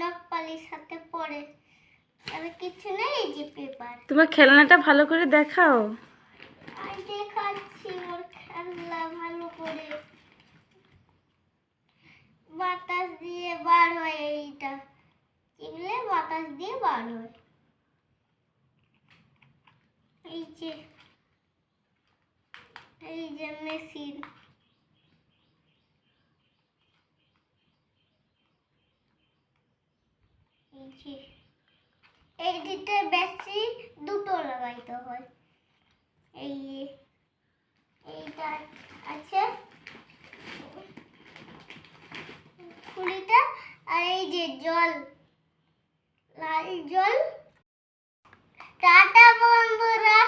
নখ পালিশ সাথে পড়ে আর কিছু নেই। এই যে পেপার। তোমার খেলনাটা ভালো করে দেখাও। আর দেখাচ্ছি ওর খেলনা ভালো করে। বাতাস দিয়ে বার হয় এইটা, এগুলো বাতাস দিয়ে বার হয়। এই যে মেশিন। এইটিতে ব্যাটারি দুটো লাগাইতে হয়। এইটা আছে খুলিটা, আর এই যে জল, লাল জল। টাটা বন্ধুরা।